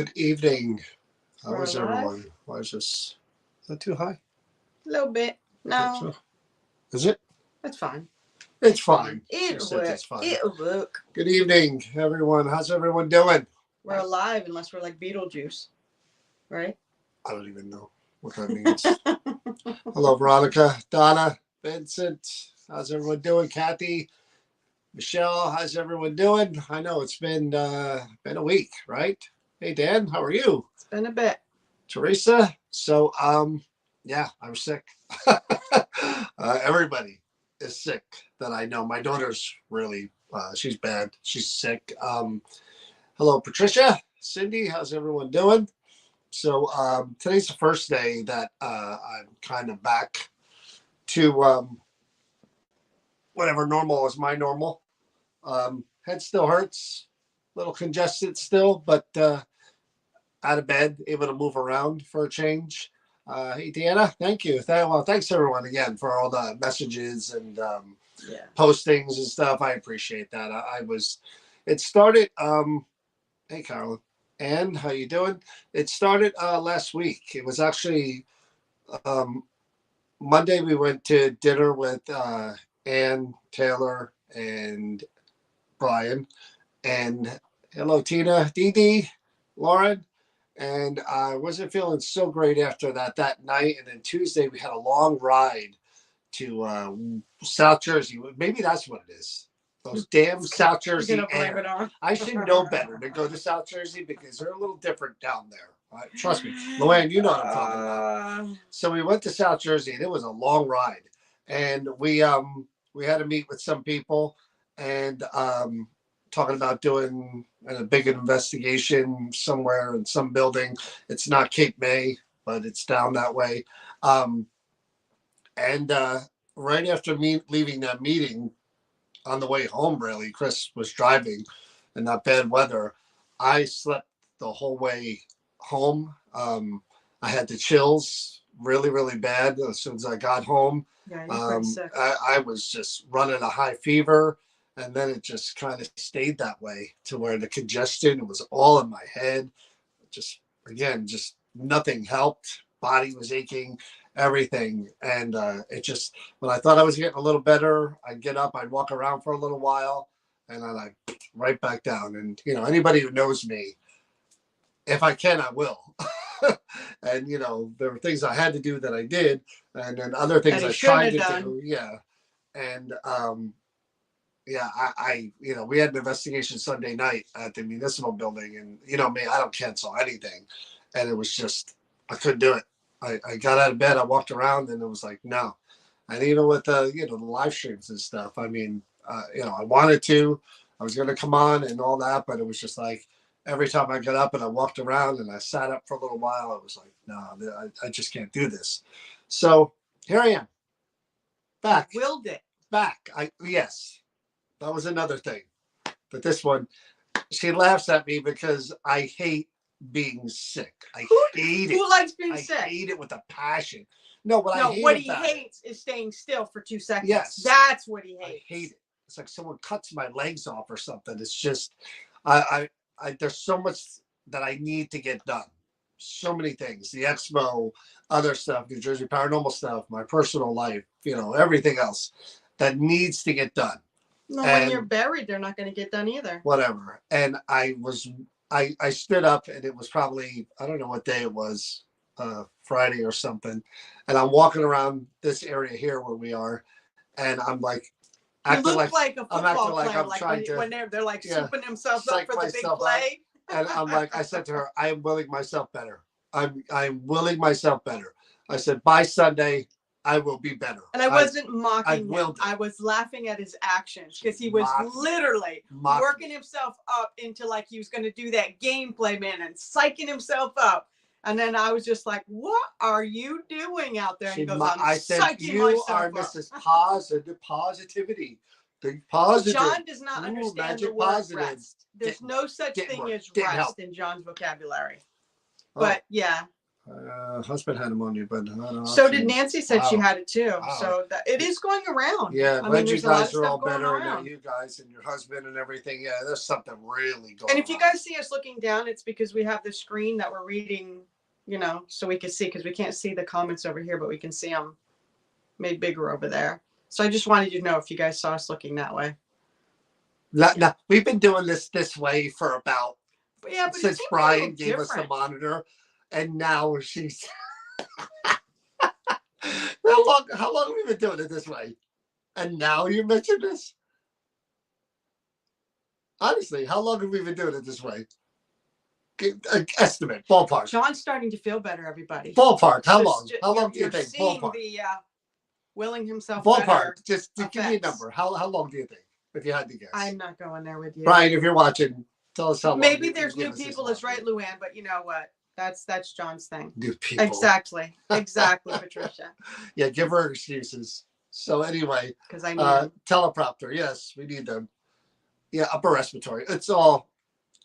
Good evening. How We're is alive. everyone? Why is this? Is that too high? A little bit. No, So, is it? it's fine. It's fine. She It'll says work. it's fine. It'll work. Good evening, everyone. How's everyone doing? We're alive unless we're like Beetlejuice, right? I don't even know what that means. Hello, Veronica, Donna, Vincent. How's everyone doing? Kathy, Michelle. How's everyone doing? I know it's been a week, right? Hey, Dan. How are you? It's been a bit. Teresa. So, yeah, I'm sick. Everybody is sick that I know. My daughter's really, she's bad. She's sick. Hello, Patricia, Cindy. How's everyone doing? So, today's the first day that I'm kind of back to whatever normal is my normal. Head still hurts, a little congested still, but out of bed, able to move around for a change. Hey, Deanna, thank you. Thanks everyone again for all the messages and postings and stuff. I appreciate that. It started, hey, Carolyn. Ann, how you doing? It started last week. It was actually Monday. We went to dinner with Ann, Taylor, and Brian. And hello, Tina, Dee Dee, Lauren. And I wasn't feeling so great after that night. And then Tuesday, we had a long ride to South Jersey. Maybe that's what it is. Those damn South Jersey air. I should know better to go to South Jersey because they're a little different down there. Trust me. Luann, you know what I'm talking about. So we went to South Jersey, and it was a long ride. And we had to meet with some people and talking about doing a big investigation somewhere in some building. It's not Cape May, but it's down that way. And right after me leaving that meeting, on the way home, really, Chris was driving in that bad weather. I slept the whole way home. I had the chills really, really bad as soon as I got home. Yeah, you're pretty sick. I was just running a high fever. And then it just kind of stayed that way to where the congestion, it was all in my head. Just nothing helped. Body was aching, everything. And it just, when I thought I was getting a little better, I'd get up, I'd walk around for a little while, and then I'd right back down. And, anybody who knows me, if I can, I will. And, there were things I had to do that I did. And then other things I tried to do. Yeah. And, yeah, we had an investigation Sunday night at the municipal building, and me, I don't cancel anything, and it was just I couldn't do it. I got out of bed, I walked around, and it was like no, and even with the live streams and stuff, I mean, I wanted to, I was going to come on and all that, but it was just like every time I got up and I walked around and I sat up for a little while, it was like no, I just can't do this. So here I am, back. You willed it back. Yes. That was another thing. But this one, she laughs at me because I hate being sick. I hate it. Who likes being sick? I hate it with a passion. No, what he hates is staying still for 2 seconds. Yes. That's what he hates. I hate it. It's like someone cuts my legs off or something. It's just, there's so much that I need to get done. So many things. The expo, other stuff, New Jersey Paranormal stuff, my personal life, everything else that needs to get done. No, when you're buried, they're not going to get done either. Whatever. And I stood up, and it was probably, I don't know what day it was, Friday or something. And I'm walking around this area here where we are, and I'm like, you look like a football player, I'm trying to, when they're like souping themselves up for the big play. And I'm like, I said to her, I am willing myself better. I'm willing myself better. I said, by Sunday, I will be better. And I wasn't mocking him. I was laughing at his actions because he was literally working himself up into like he was going to do that gameplay, man, and psyching himself up. And then I was just like, what are you doing out there? And he goes, I said, you are Mrs. Positivity. Think positive. John does not understand the word rest. There's no such thing as rest in John's vocabulary. But yeah. Husband had pneumonia, but so did Nancy. Said she wow. had it too. Wow. So that it is going around. Yeah, I glad mean, you there's a lot of guys are all stuff going better, and around. you guys and your husband and everything. Yeah, there's something really going. And if you on. guys see us looking down, it's because we have the screen that we're reading, you know, so we can see, because we can't see the comments over here, but we can see them made bigger over there. So I just wanted you to know if you guys saw us looking that way. No, we've been doing this way for about but since Brian gave us the monitor, and now she's how long have we been doing it this way? And now you mention this? Honestly, how long have we been doing it this way? Estimate, ballpark. John's starting to feel better, everybody. Ballpark, how long? How long do you think? Ballpark. The willing himself ballpark. Better just give me a number. How long do you think? If you had to guess. I'm not going there with you. Brian, if you're watching, tell us how long. Maybe there's new people, is right, Luann, but you know what? That's John's thing. New people. Exactly, Patricia. Yeah, give her excuses. So anyway, because I need teleprompter. Yes, we need them. Yeah, upper respiratory. It's all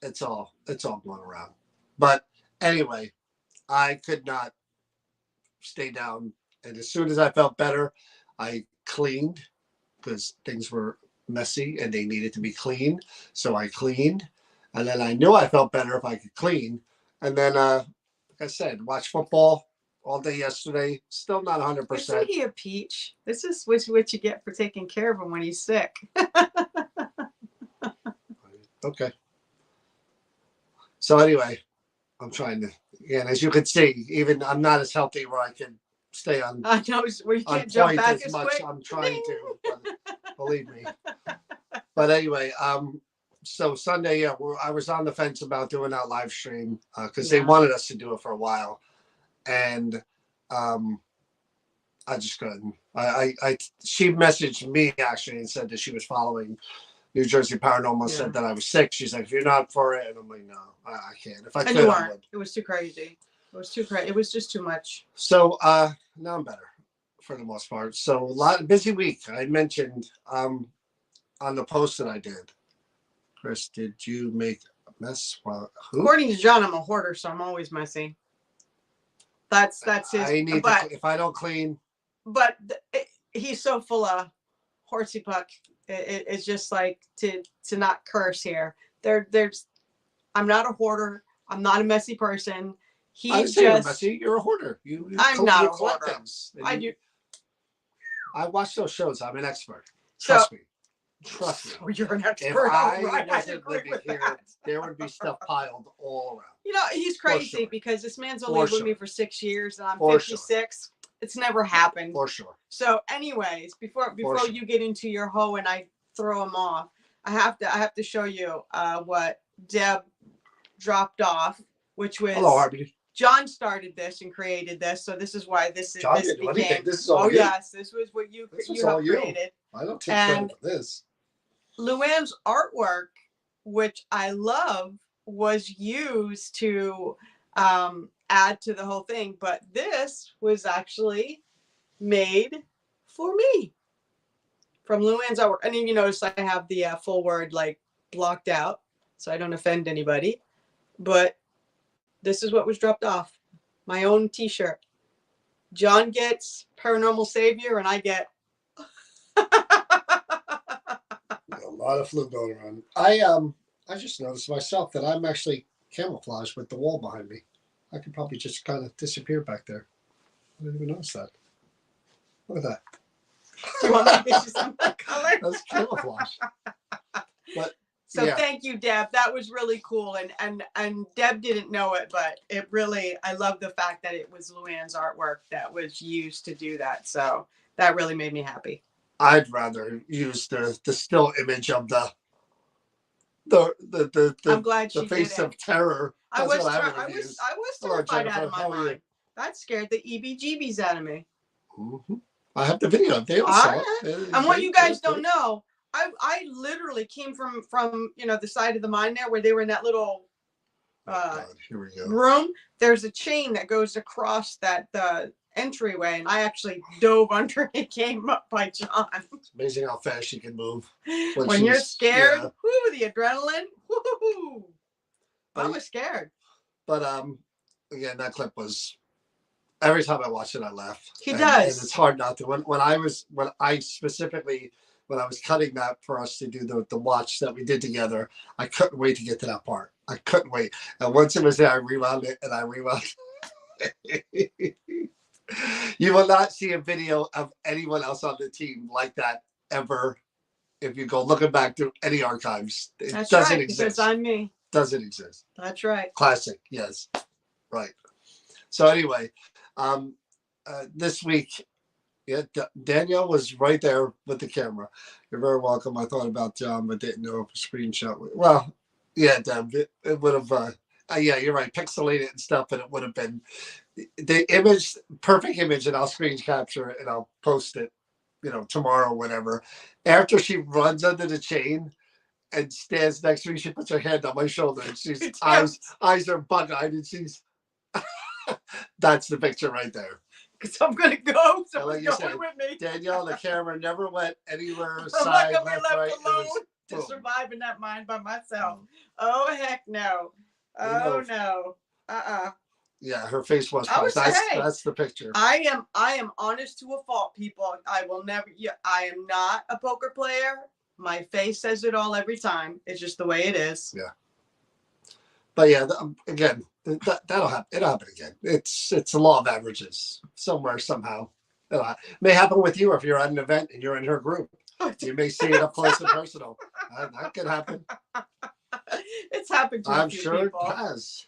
going around. But anyway, I could not stay down, and as soon as I felt better, I cleaned because things were messy and they needed to be cleaned. So I cleaned, and then I knew I felt better if I could clean. And then, like I said, watch football all day yesterday. Still not 100%. Isn't he a peach? This is what you get for taking care of him when he's sick. Okay. So anyway, I'm trying to, again, as you can see, even I'm not as healthy where I can stay on. I know where you can't jump back as much. I'm trying to, but believe me. But anyway, so Sunday, yeah, I was on the fence about doing that live stream because they wanted us to do it for a while, and I just couldn't. She messaged me actually and said that she was following New Jersey Paranormal. Said that I was sick. She's like, if you're not for it, and I'm like, no, I can't. If I could, I would. It was too crazy. It was too crazy. It was just too much. So now I'm better for the most part. So busy week. I mentioned on the post that I did. Chris, did you make a mess? Well, who? According to John, I'm a hoarder, so I'm always messy. That's his. If I don't clean. But he's so full of horsey puck. It's just like to not curse here. I'm not a hoarder. I'm not a messy person. He's just messy. You're a hoarder. I'm not a hoarder. I do. I watch those shows. I'm an expert. Trust me. You're an expert. If I wasn't living here, there would be stuff piled all around. You know, he's crazy because this man's only lived with me for 6 years, and I'm 56. It's never happened. For sure. So, anyways, before you get into your hoe and I throw him off, I have to show you what Deb dropped off, which was hello, Harvey. John started this and created this, so this is why this John this became. Anything. This is all you. Yes, this was what you have created. I don't take credit for this. Luann's artwork, which I love, was used to add to the whole thing, but this was actually made for me from Luann's artwork. And then you notice I have the full word like blocked out so I don't offend anybody, but this is what was dropped off. My own t-shirt. John gets Paranormal Savior and I get a lot of flu going around. I just noticed myself that I'm actually camouflaged with the wall behind me. I could probably just kind of disappear back there. I didn't even notice that. Look at that. Do you want me to get you some color? That's camouflage. But so thank you, Deb. That was really cool. And Deb didn't know it, but it really, I love the fact that it was Luann's artwork that was used to do that. So that really made me happy. I'd rather use the still image of the I'm glad she the face did it. of terror. I was terrified out of my mind. That scared the EBGBs out of me. Mm-hmm. I have the video. They all saw it. And what you guys don't know, I literally came from the side of the mine there where they were in that little here we go. room. There's a chain that goes across the entryway, and I actually dove under and came up by John. It's amazing how fast she can move. When you're scared, whoo, the adrenaline, whoo. I was scared. But again, that clip was Every time I watch it, I laugh. He and, does. and it's hard not to. When I was cutting that for us to do the watch that we did together, I couldn't wait to get to that part. I couldn't wait. And once it was there, I rewound it and I rewound it. You will not see a video of anyone else on the team like that ever. If you go looking back through any archives, it That's doesn't right, exist. because I'm me. Doesn't exist. That's right. Classic. Yes. Right. So anyway, this week, yeah, Danielle was right there with the camera. You're very welcome. I thought about John, but didn't know if a screenshot. Well, yeah, Deb, it would have. Yeah, you're right. Pixelated and stuff, and it would have been the image, perfect image, and I'll screen capture it and I'll post it, tomorrow or whatever. After she runs under the chain and stands next to me, she puts her hand on my shoulder and she's eyes are bug-eyed and she's that's the picture right there. Because I'm gonna go. So like you said, with me. Danielle, the camera never went anywhere. I'm Side, not gonna be left right, alone to survive in that mind by myself. Oh heck no. Oh no. Yeah, her face was. That's the picture. I am honest to a fault, people. I will never. Yeah, I am not a poker player. My face says it all every time. It's just the way it is. Yeah. But yeah, again, that'll happen. It'll happen again. It's the law of averages. Somewhere, somehow, it may happen with you if you're at an event and you're in her group. You may see it up close and personal. That could happen. It's happened to a few people. I'm sure it has.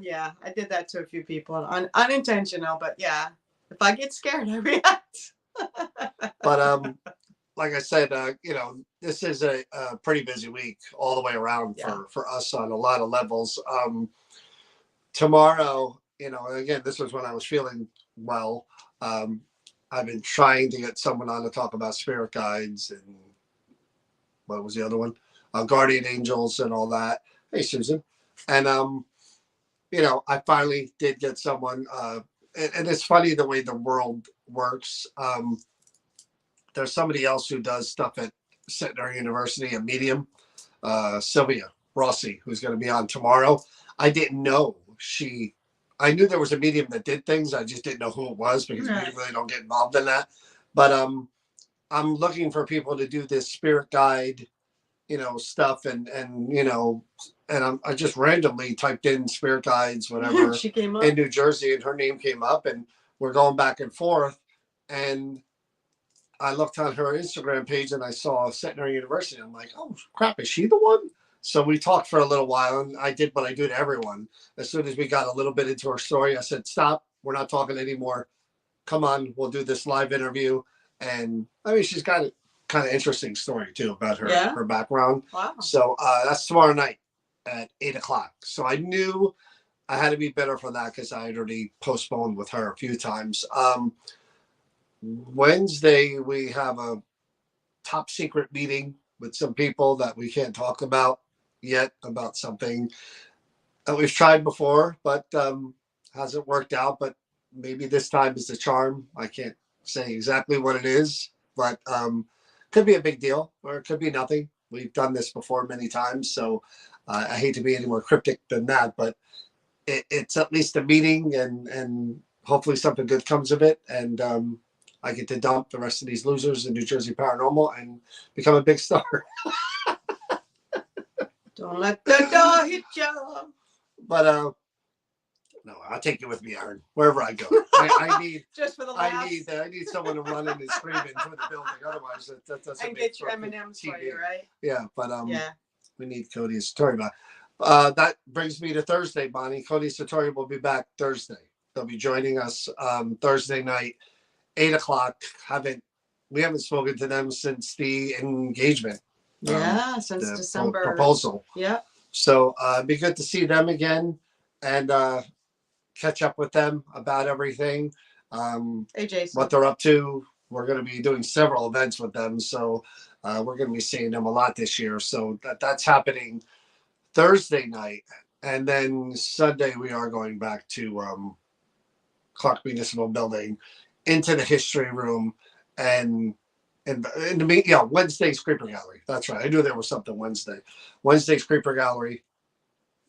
Yeah, I did that to a few people. Unintentional, but yeah. If I get scared, I react. But like I said, this is a pretty busy week all the way around for us on a lot of levels. Tomorrow, again, this was when I was feeling well. I've been trying to get someone on to talk about spirit guides and what was the other one? Guardian angels and all that. Hey, Susan. And, I finally did get someone. And it's funny the way the world works. There's somebody else who does stuff at Centenary University, a medium, Sylvia Rossi, who's going to be on tomorrow. I didn't know I knew there was a medium that did things. I just didn't know who it was because we really don't get involved in that. But I'm looking for people to do this spirit guide, stuff and I just randomly typed in spirit guides, whatever, she came up in New Jersey, and her name came up, and we're going back and forth. And I looked on her Instagram page and I saw Centenary University. I'm like, oh crap, is she the one? So we talked for a little while, and I did what I do to everyone. As soon as we got a little bit into her story, I said, stop, we're not talking anymore. Come on, we'll do this live interview. And I mean, she's got a kind of interesting story too about her background. Wow. So that's tomorrow night at 8:00. So I knew I had to be better for that because I had already postponed with her a few times. Wednesday, we have a top secret meeting with some people that we can't talk about yet, about something that we've tried before, but hasn't worked out. But maybe this time is the charm. I can't say exactly what it is, but could be a big deal or it could be nothing. We've done this before many times, so I hate to be any more cryptic than that, but it's at least a meeting, and hopefully something good comes of it. And I get to dump the rest of these losers in New Jersey Paranormal and become a big star. Don't let the door hit you. But no, I'll take you with me, Aaron, wherever I go. I need just for the laughs. I need someone to run in and scream into the building. Otherwise, that doesn't. And get your M&Ms for you, right? Yeah, but we need Cody and Satori back. That brings me to Thursday, Bonnie. Cody and Satori will be back Thursday. They'll be joining us Thursday night, 8:00. We haven't spoken to them since the engagement. Yeah, since December. Proposal. Yeah. So it'd be good to see them again and catch up with them about everything. Hey, Jason. What they're up to. We're going to be doing several events with them. So we're going to be seeing them a lot this year. So that's happening Thursday night. And then Sunday, we are going back to Clark Municipal Building into the history room and Wednesday's Creeper Gallery. That's right. I knew there was something Wednesday. Wednesday's Creeper Gallery.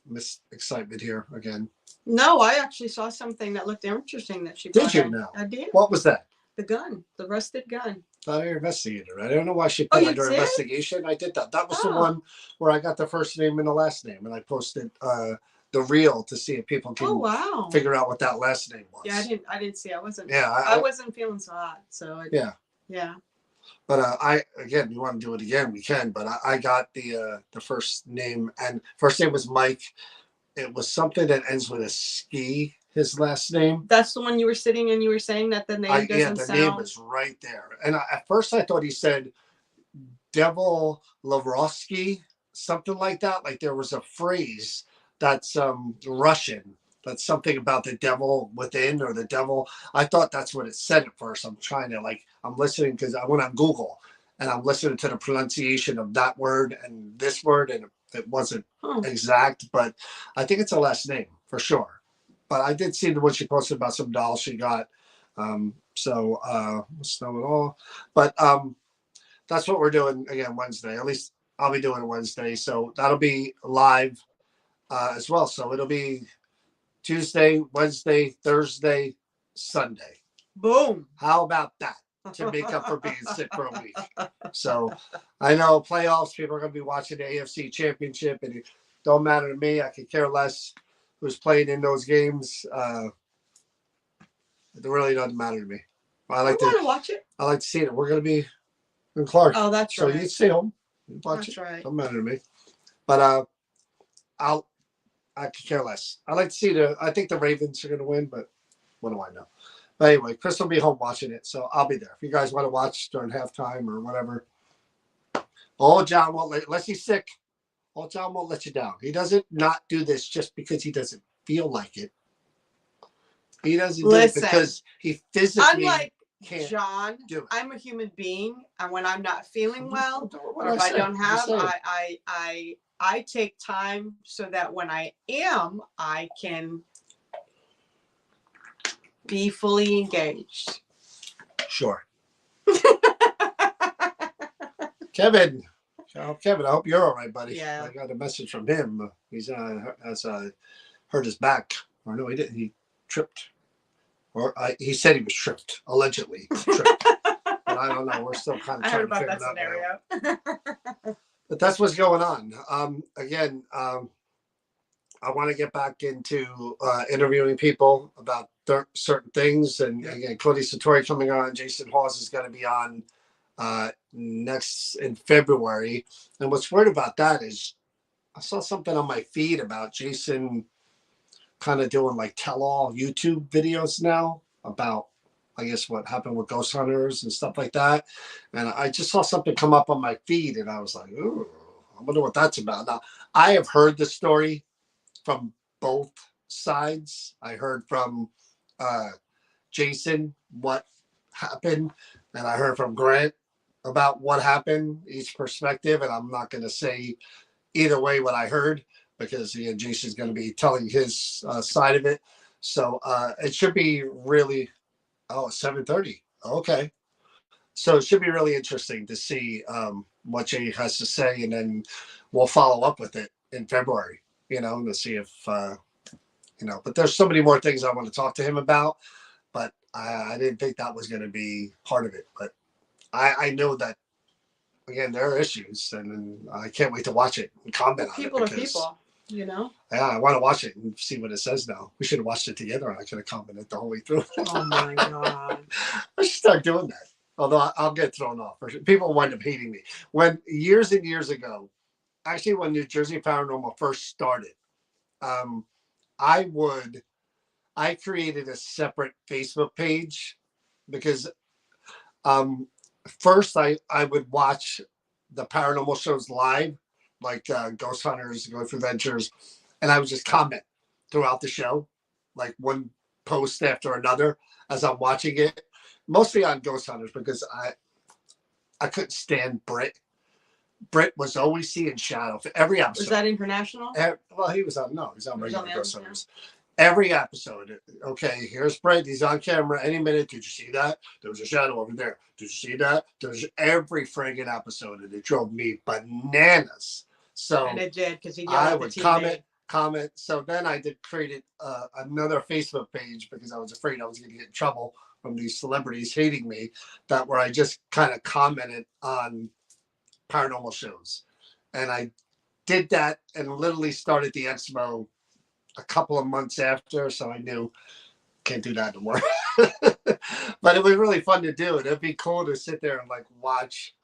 Miss excitement here again. No, I actually saw something that looked interesting that she Did brought you in. know? I did. What was that? The gun, the rusted gun. Fire investigator. I don't know why she Oh, put you under did? investigation. I did that. That was the Oh. one where I got the first name and the last name, and I posted the reel to see if people can Oh, wow. figure out what that last name was. Yeah, I didn't see. I wasn't. Yeah, I wasn't feeling so hot. So yeah. Yeah. But again, you want to do it again, we can. But I got the first name, and first name was Mike. It was something that ends with a ski. His last name. That's the one you were sitting and you were saying that the name doesn't yeah, the sound. name is right there. And at first I thought he said Devil Lavrovsky, something like that. Like there was a phrase that's Russian. That's something about the devil within or the devil. I thought that's what it said at first. I'm trying to I'm listening because I went on Google and I'm listening to the pronunciation of that word and this word, and it wasn't exact, but I think it's a last name for sure. But I did see the one she posted about some dolls she got. So it's not at all. But that's what we're doing again Wednesday. At least I'll be doing it Wednesday. So that'll be live as well. So it'll be Tuesday, Wednesday, Thursday, Sunday. Boom. How about that? To make up for being sick for a week. So I know playoffs, people are going to be watching the AFC Championship, and it don't matter to me. I could care less who's playing in those games. It really doesn't matter to me. I want to watch it. I like to see it. We're going to be in Clark. Oh, that's right. So you stay home. You watch that's it. Right. Don't matter to me. But I could care less. I like to see I think the Ravens are going to win, but what do I know? But anyway, Chris will be home watching it, so I'll be there. If you guys want to watch during halftime or whatever, old John won't unless he's sick. Old John won't let you down. He doesn't not do this just because he doesn't feel like it. He doesn't do it because he physically can't. John, do it. I'm a human being, and when I'm not feeling well, or if I don't have, I take time so that when I am, I can be fully engaged. Sure. Kevin, I hope you're all right, buddy. Yeah. I got a message from him. He's has hurt his back. Or no, he didn't. He tripped. Or he said he was tripped. Allegedly tripped. But I don't know. We're still kind of trying to figure that out. But that's what's going on. Again, I want to get back into interviewing people about certain things. And again, Cody Satori coming on. Jason Hawes is going to be on next in February. And what's weird about that is I saw something on my feed about Jason kind of doing like tell-all YouTube videos now about, I guess, what happened with ghost hunters and stuff like that. And I just saw something come up on my feed and I was like, ooh, I wonder what that's about. Now, I have heard the story from both sides. I heard from Jason what happened, and I heard from Grant about what happened, each perspective. And I'm not going to say either way what I heard because again, Jason's going to be telling his side of it. So it should be really 7:30. Okay. So it should be really interesting to see what Jay has to say, and then we'll follow up with it in February, to see if, but there's so many more things I want to talk to him about, but I didn't think that was going to be part of it. But I know that, again, there are issues, and I can't wait to watch it and comment on it. People are people, Yeah, I want to watch it and see what it says now. We should have watched it together, and I could have commented the whole way through. Oh, my God. I should start doing that. Although I'll get thrown off. People wind up hating me. When years and years ago, actually when New Jersey Paranormal first started, I created a separate Facebook page because first I would watch the paranormal shows live, like Ghost Hunters, Go Through Ventures, and I would just comment throughout the show, like one post after another as I'm watching it. Mostly on Ghost Hunters because I couldn't stand Britt. Britt was always seeing shadow for every episode. Was that international? Well, he was on regular Ghost Hunters. Every episode, okay, here's Britt. He's on camera any minute. Did you see that? There was a shadow over there. Did you see that? There's every friggin' episode, and it drove me bananas. So and it did because he I would comment. comment. So then I did created another Facebook page because I was afraid I was going to get in trouble from these celebrities hating me. That where I just kind of commented on paranormal shows, and I did that and literally started the expo a couple of months after. So I knew can't do that anymore. But it was really fun to do. It'd be cool to sit there and like watch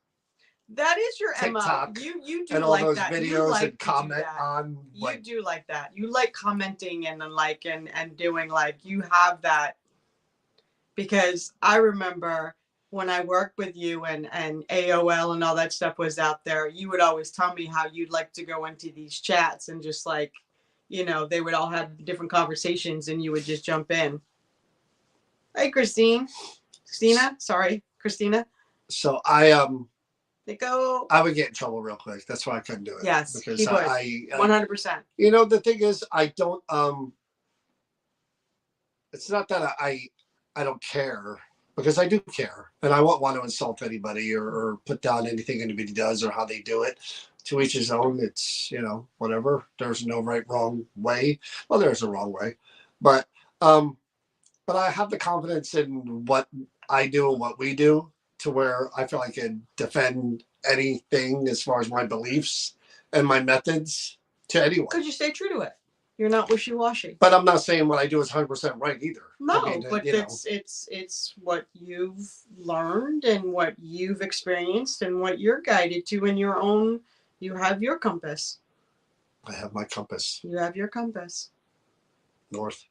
that is your TikTok MO. You do and all like those that. videos like and comment on. You do like that. You like commenting and then like and doing like you have that because I remember when I worked with you and AOL and all that stuff was out there, you would always tell me how you'd like to go into these chats and just like, you know, they would all have different conversations and you would just jump in. Hey, Christina, Christina. So They go. I would get in trouble real quick. That's why I couldn't do it. Yes, because he would. 100%. You know, the thing is, I don't. It's not that I don't care because I do care, and I won't want to insult anybody or put down anything anybody does or how they do it. To each his own. It's whatever. There's no right wrong way. Well, there's a wrong way, but I have the confidence in what I do and what we do to where I feel I can defend anything as far as my beliefs and my methods to anyone. Because you stay true to it. You're not wishy-washy. But I'm not saying what I do is 100% right either. No, but it's what you've learned and what you've experienced and what you're guided to in your own. You have your compass. I have my compass. You have your compass. North.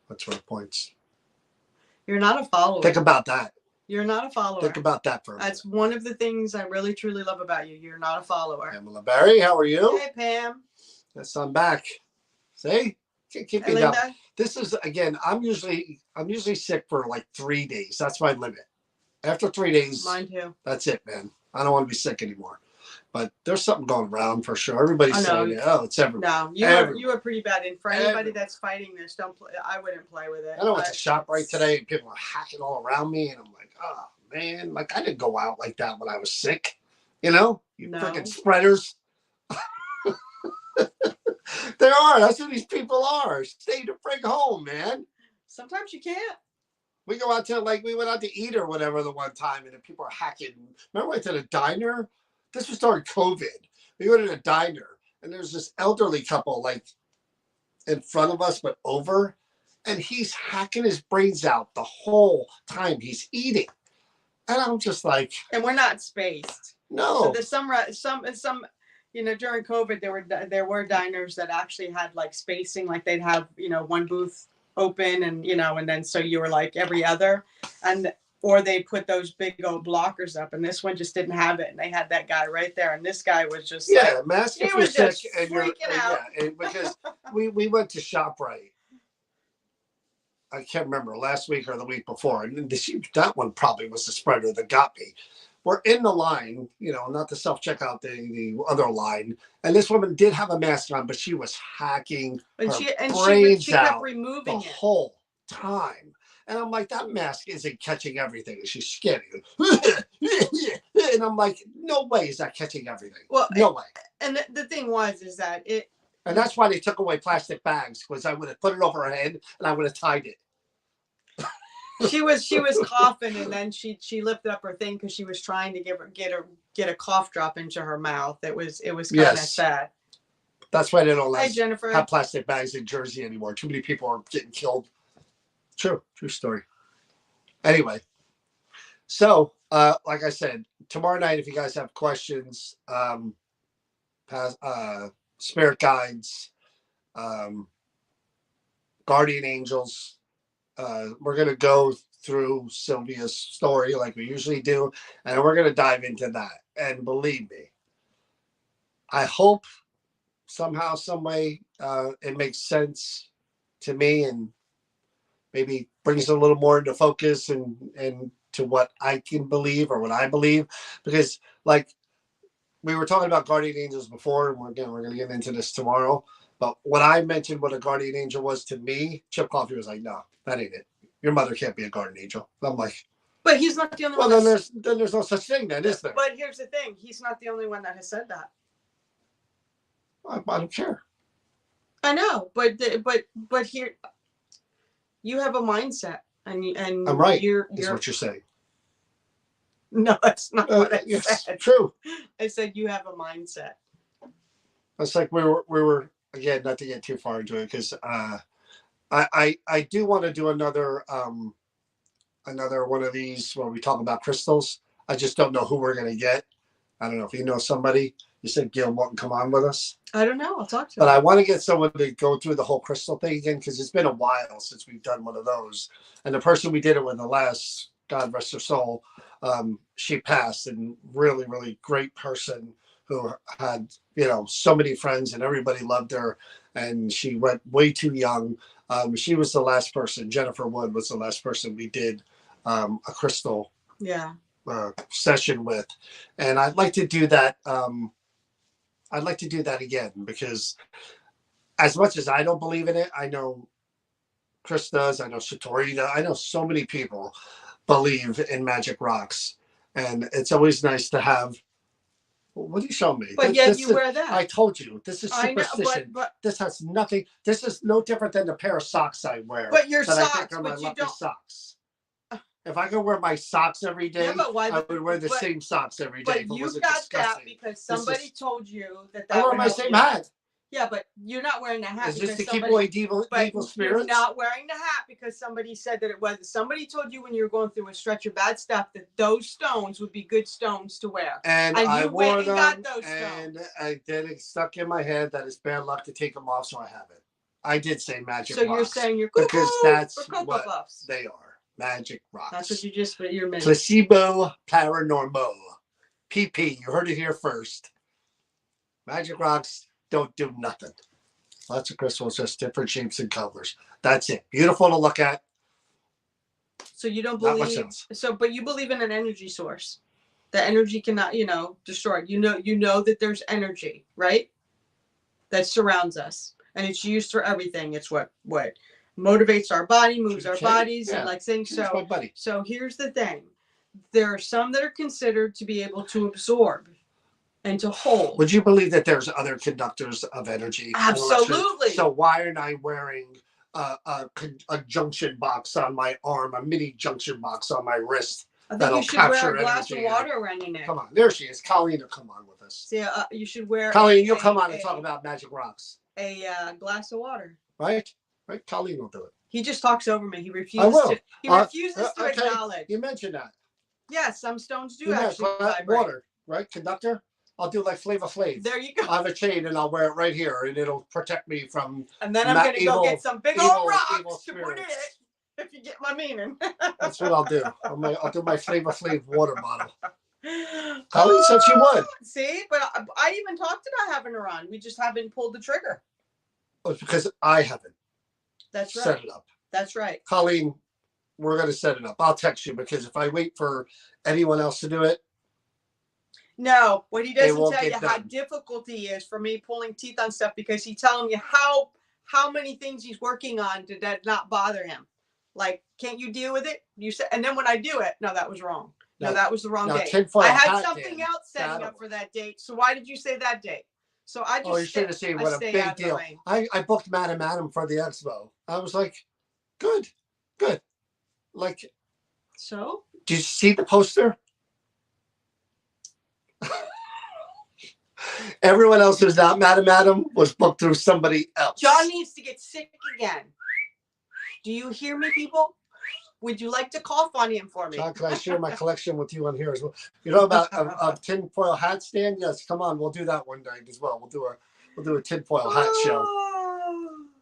That's where it points. You're not a follower. Think about that. You're not a follower. Think about that for a minute. That's one of the things I really truly love about you. You're not a follower. Pamela Barry, how are you? Hey, Pam. Yes, I'm back. See? Can't keep me down. This is again. I'm usually sick for like 3 days. That's my limit. After 3 days, mine too. That's it, man. I don't want to be sick anymore. But there's something going around for sure. Everybody's saying it. Oh, it's everywhere. No, you are pretty bad. And for anybody that's fighting this, don't play. I wouldn't play with it. I went to ShopRite today, and people are hacking all around me, and I'm like, oh man, like I didn't go out like that when I was sick. You freaking spreaders. There are. That's who these people are. Stay the frig home, man. Sometimes you can't. We go out to we went out to eat or whatever the one time, and the people are hacking. Remember, we went to the diner. This was during COVID. We went to a diner, and there's this elderly couple like in front of us, but over, and he's hacking his brains out the whole time he's eating, and I'm just like, and we're not spaced. No. So there's some. During COVID, there were diners that actually had like spacing, like they'd have one booth open and and then so you were like every other, or they put those big old blockers up, and this one just didn't have it, and they had that guy right there, and this guy was just mask if you're sick and you're out. Because we went to ShopRite. I can't remember last week or the week before, and that one probably was the spreader that got me. We're in the line, not the self-checkout, the other line. And this woman did have a mask on, but she was hacking her brains out the whole time. And I'm like, that mask isn't catching everything. And she's scanning. And I'm like, no way is that catching everything. Well, no way. And the thing is that it. And that's why they took away plastic bags, because I would have put it over her head and I would have tied it. She was coughing, and then she lifted up her thing because she was trying to get a cough drop into her mouth. It was kind of sad. That's why they don't have plastic bags in Jersey anymore. Too many people are getting killed. True story. Anyway, so like I said, tomorrow night, if you guys have questions, spirit guides, guardian angels. We're going to go through Sylvia's story like we usually do, and we're going to dive into that. And believe me, I hope somehow, some way, it makes sense to me and maybe brings it a little more into focus and to what I can believe or what I believe. Because like we were talking about guardian angels before, and we're going to get into this tomorrow. But when I mentioned what a guardian angel was to me, Chip Coffee was like, no, that ain't it. Your mother can't be a guardian angel. I'm like, but he's not the only one. Well, then there's no such thing then, is there? But here's the thing. He's not the only one that has said that. I don't care. I know, but here you have a mindset, and I'm right. You're is what you're saying. No, that's not what I Yes, said. true. I said you have a mindset. It's like we were again, not to get too far into it, because I do want to do another one of these where we talk about crystals. I just don't know who we're gonna get. I don't know if you know somebody. You said Gil won't come on with us. I don't know. I'll talk to But him. I want to get someone to go through the whole crystal thing again, because it's been a while since we've done one of those. And the person we did it with, the last, God rest her soul, she passed, and really, really great person who had, so many friends and everybody loved her. And she went way too young. She was the last person. Jennifer Wood was the last person we did a crystal session with. And I'd like to do that. I'd like to do that again, because as much as I don't believe in it, I know Chris does. I know Satori does. I know so many people believe in magic rocks, and it's always nice to have. What do you show me? But yet you wear that. I told you, this is I know, superstition. but this has nothing. This is no different than the pair of socks I wear. But your that socks, I think are my but you lucky don't. Socks. If I could wear my socks every day, but why? I would wear the same socks every day. But you got that because somebody told you that. I wear my same hat. Yeah, but you're not wearing the hat. Is this to keep away evil spirits? You're not wearing the hat because somebody said that it was. Somebody told you when you were going through a stretch of bad stuff that those stones would be good stones to wear. And you I wore them, got those and stones. I did it stuck in my head that it's bad luck to take them off, so I have it. I did say magic rocks. So you're saying you're cuckoo, because that's what puffs. They are. Magic rocks. That's what you just put your Placebo Paranormal. PP. You heard it here first. Magic rocks don't do nothing. Lots of crystals, just different shapes and colors. That's it. Beautiful to look at. So you don't believe. But you believe in an energy source. The energy cannot, destroy. You know that there's energy, right? That surrounds us, and it's used for everything. It's what motivates our body, moves our bodies, and like things. So here's the thing: there are some that are considered to be able to absorb and to hold. Would you believe that there's other conductors of energy? Absolutely. So why aren't I wearing a junction box on my arm, a mini junction box on my wrist? I think you should wear a glass of water around your neck. Come on, there she is. Colleen will come on with us. See, you should wear. Colleen, you'll come on and talk about magic rocks. A glass of water. Right. Colleen will do it. He just talks over me. He refuses. He refuses to acknowledge. You mentioned that. Yeah, some stones do actually vibrate. Water, right? Conductor. I'll do like Flavor Flav. There you go. I have a chain and I'll wear it right here, and it'll protect me from. And then I'm going to go get some big old rocks to put in it. If you get my meaning. That's what I'll do. I'll do my Flavor Flav water bottle. Colleen said she would. See, but I even talked about having her on. We just haven't pulled the trigger. Oh, it's because I haven't. That's right. Set it up. That's right. Colleen, we're going to set it up. I'll text you, because if I wait for anyone else to do it. No, what he doesn't tell you how difficult he is for me pulling teeth on stuff, because he's telling you how many things he's working on to not bother him. Like, can't you deal with it? You said, and then when I do it, no, that was wrong. No, that was the wrong date. I had something else setting up for that date. So why did you say that date? So I just. Oh, you should have seen what a big deal. I booked Madam Adam for the expo. I was like, good. Like. So. Do you see the poster? Everyone else who's not Madam Adam was booked through somebody else. John needs to get sick again. Do you hear me, people? Would you like to cough on him for me? John, can I share my collection with you on here as well? You know about a tinfoil hat stand? Yes, come on, we'll do that one night as well. We'll do a tinfoil hat show.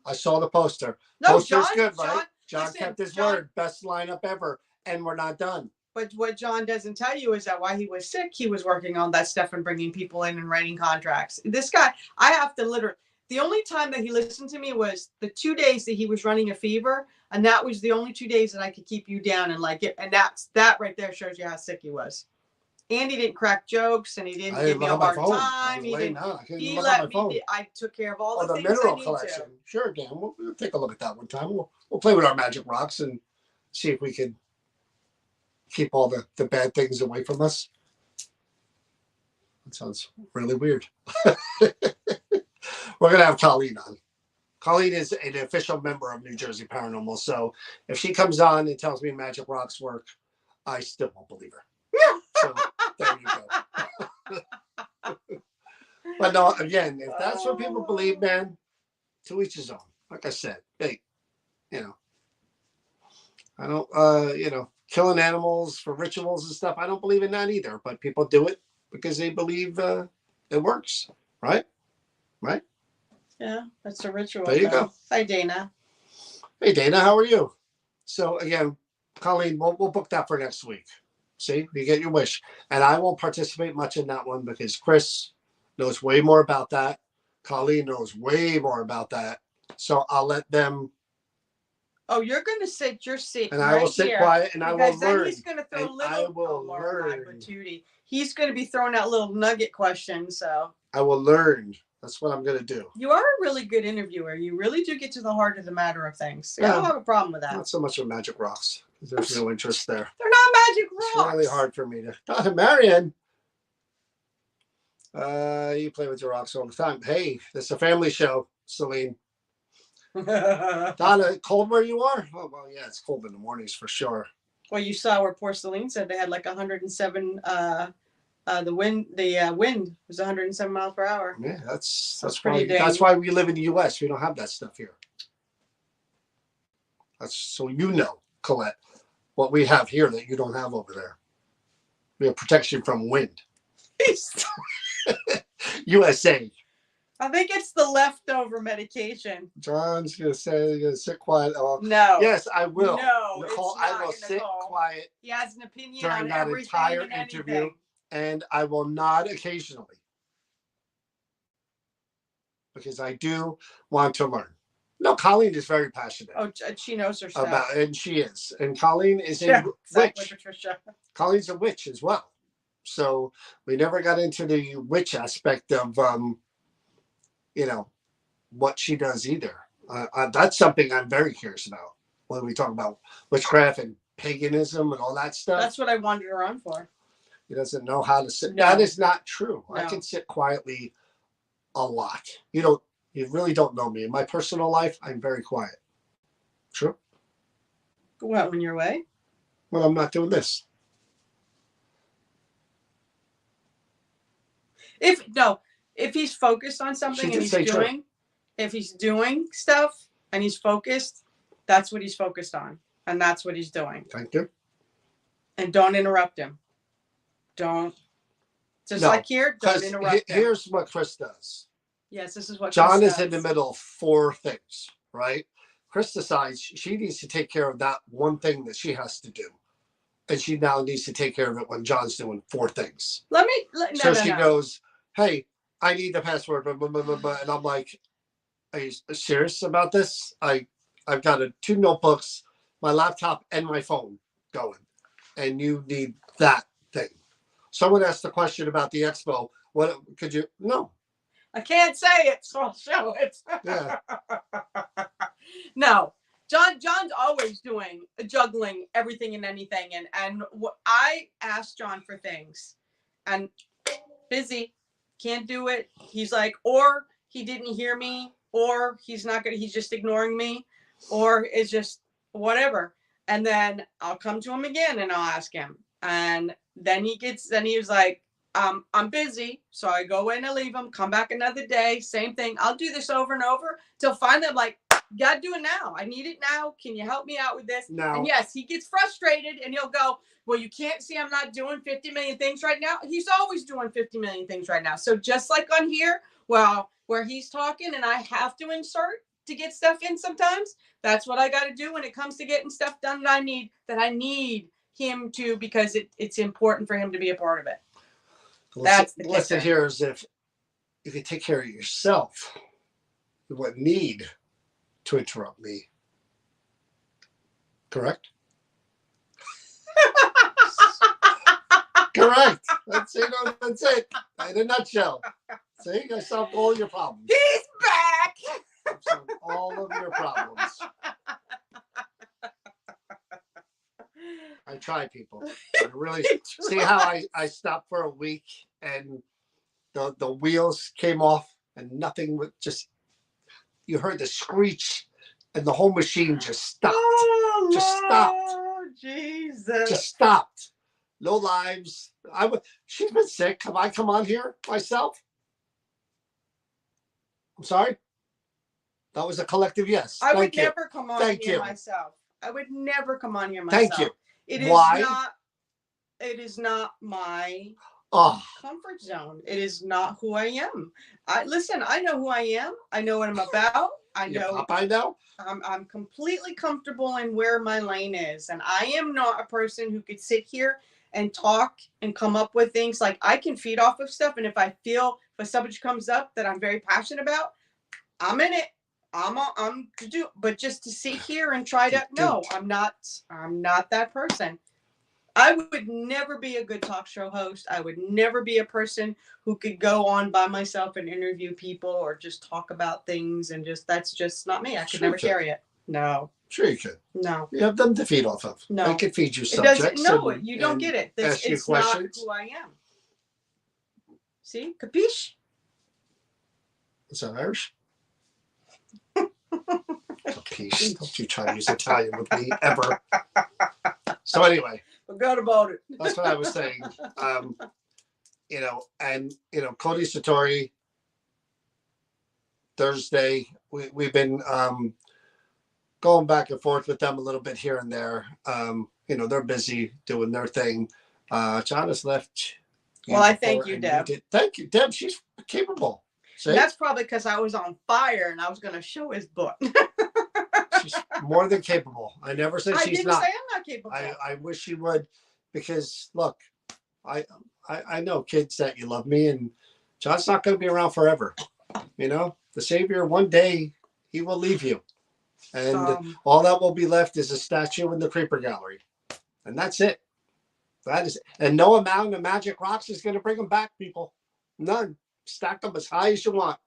I saw the poster. No, Poster's good, right? John kept his word. Best lineup ever, and we're not done. But what John doesn't tell you is that while he was sick, he was working on that stuff and bringing people in and writing contracts. This guy, I have to literally. The only time that he listened to me was the 2 days that he was running a fever, and that was the only 2 days that I could keep you down and like it. And that right there shows you how sick he was. And he didn't crack jokes, and he didn't give me a hard time. He didn't. He let me. I took care of all the things mineral I need collection. To. Sure, Dan. We'll take a look at that one time. We'll play with our magic rocks and see if we can keep all the bad things away from us. That sounds really weird. We're going to have Colleen on. Colleen is an official member of New Jersey Paranormal. So if she comes on and tells me magic rocks work, I still won't believe her. So there you go. But no, again, if that's what people believe, man, to each his own. Like I said, hey, you know, I don't, killing animals for rituals and stuff. I don't believe in that either. But people do it because they believe it works, right? Right? Yeah, that's a ritual. There you go. Hi, Dana. Hey, Dana, how are you? So again, Colleen, we'll book that for next week. See, you get your wish, and I won't participate much in that one because Chris knows way more about that. Colleen knows way more about that. So I'll let them. Oh, you're going to sit your seat, and I will sit here, quiet, and I will because then learn. he's going to throw And little. I will learn. He's going to be throwing out little nugget questions. So I will learn. That's what I'm going to do. you are a really good interviewer. You really do get to the heart of the matter of things. I don't have a problem with that. Not so much with magic rocks. There's no interest there. They're not magic rocks. It's really hard for me to. Marion. You play with your rocks all the time. Hey, this is a family show, Celine. Donna, cold where you are? Oh, well, yeah, it's cold in the mornings for sure. Well, you saw where poor Celine said they had like 107. The wind was 107 miles per hour. Yeah, that's pretty why that's why we live in the U.S. We don't have that stuff here. That's so Colette, what we have here that you don't have over there. We have protection from wind. USA. I think it's the leftover medication. John's gonna say you're gonna sit quiet. Oh, no. Yes, I will. No, Nicole, I will sit quiet. He has an opinion during on that everything entire and interview, anything. and I will nod occasionally because I do want to learn. No, Colleen is very passionate. Oh, she knows her stuff. And she is. And Colleen is a witch. Patricia. Colleen's a witch as well. So we never got into the witch aspect of, what she does either. That's something I'm very curious about when we talk about witchcraft and paganism and all that stuff. That's what I wandered around for. He doesn't know how to sit. No. That is not true. No. I can sit quietly a lot. You really don't know me. In my personal life, I'm very quiet. True? What, when you're away? Well, I'm not doing this. If he's focused on something and if he's doing stuff and he's focused, that's what he's focused on. And that's what he's doing. Thank you. And don't interrupt him. Don't. Just like here, don't interrupt him. Here's what Chris does. Yes, this is what John Chris is does. in the middle of 4 things, right? Chris decides she needs to take care of that one thing that she has to do. And she now needs to take care of it when John's doing 4 things. She goes, hey, I need the password, blah, blah, blah, blah, blah. And I'm like, are you serious about this? I've got 2 notebooks, my laptop, and my phone going. And you need that thing. Someone asked a question about the expo. What could you? No. I can't say it, so I'll show it. Yeah. No. John's always juggling everything and anything. And I asked John for things. And busy. Can't do it. He's like, or he didn't hear me, or he's just ignoring me, or it's just whatever. And then I'll come to him again and I'll ask him. And then he was like, I'm busy. So I go in and leave him, come back another day, same thing. I'll do this over and over till finally I'm like, gotta do it now. I need it now. Can you help me out with this? No. And yes, he gets frustrated and he'll go, well, you can't see I'm not doing 50 million things right now. He's always doing 50 million things right now. So just like on here, well, where he's talking and I have to insert to get stuff in sometimes, that's what I got to do when it comes to getting stuff done that I need him to, because it's important for him to be a part of it. That's the lesson here is if you could take care of yourself, you wouldn't need to interrupt me. Correct? Correct. That's it. That's it. In a nutshell. See, you solved all your problems. He's back. Solved all of your problems. I try, people. I really see how I stopped for a week and the wheels came off and nothing would just you heard the screech, and the whole machine just stopped. Oh, just stopped. Jesus. Just stopped. No lives. She's been sick. Have I come on here myself? I'm sorry. That was a collective yes. I would never come on here myself. I would never come on here myself. Thank you. Why? It is not my comfort zone. It is not who I am. Listen, I know who I am. I know what I'm about. I know. I know. I'm completely comfortable in where my lane is. And I am not a person who could sit here and talk and come up with things. Like, I can feed off of stuff. And if I feel if a subject comes up that I'm very passionate about, I'm in it. I'm to do, but just to sit here and try to, no, I'm not that person. I would never be a good talk show host. I would never be a person who could go on by myself and interview people or just talk about things, and that's just not me. I could never carry it. No. Sure you could. No. You have them to feed off of. No. They could feed you subjects. No, you don't get it. Ask you it's questions. Not who I am. See? Capiche? Is that Irish? Capiche. Don't you try to use Italian with me ever. So anyway. Forgot about it. That's what I was saying. Cody Satori, Thursday, we've been going back and forth with them a little bit here and there. They're busy doing their thing. John has left. Well, I thank you, Deb. Thank you, Deb. She's capable. That's probably because I was on fire and I was going to show his book. She's more than capable. I never said she's not. I didn't say I'm not capable. I wish she would, because look, I know, kids, that you love me, and John's not going to be around forever. The Savior, one day he will leave you, and all that will be left is a statue in the Creeper Gallery, and that's it. That is, and no amount of magic rocks is going to bring him back, people. None. Stack them as high as you want.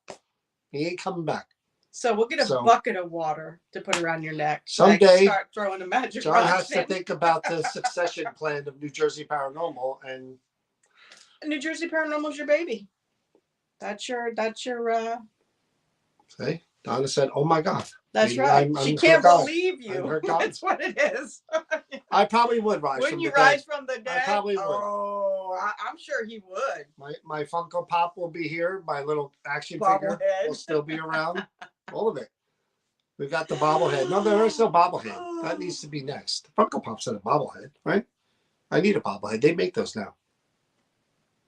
He ain't coming back. So we'll get a bucket of water to put around your neck. Someday, start throwing the magic John rocks has in. to think about the succession plan of New Jersey Paranormal, and New Jersey Paranormal is your baby. That's your. See, Donna said, "Oh my God." That's right. She can't believe you. That's what it is. I probably would rise. Wouldn't you rise from the dead? I probably would. Oh, I'm sure he would. My Funko Pop will be here. My little action figure will still be around. All of it. We've got the bobblehead. No, there is no bobblehead. That needs to be next. Funko Pop's not a bobblehead, right? I need a bobblehead. They make those now.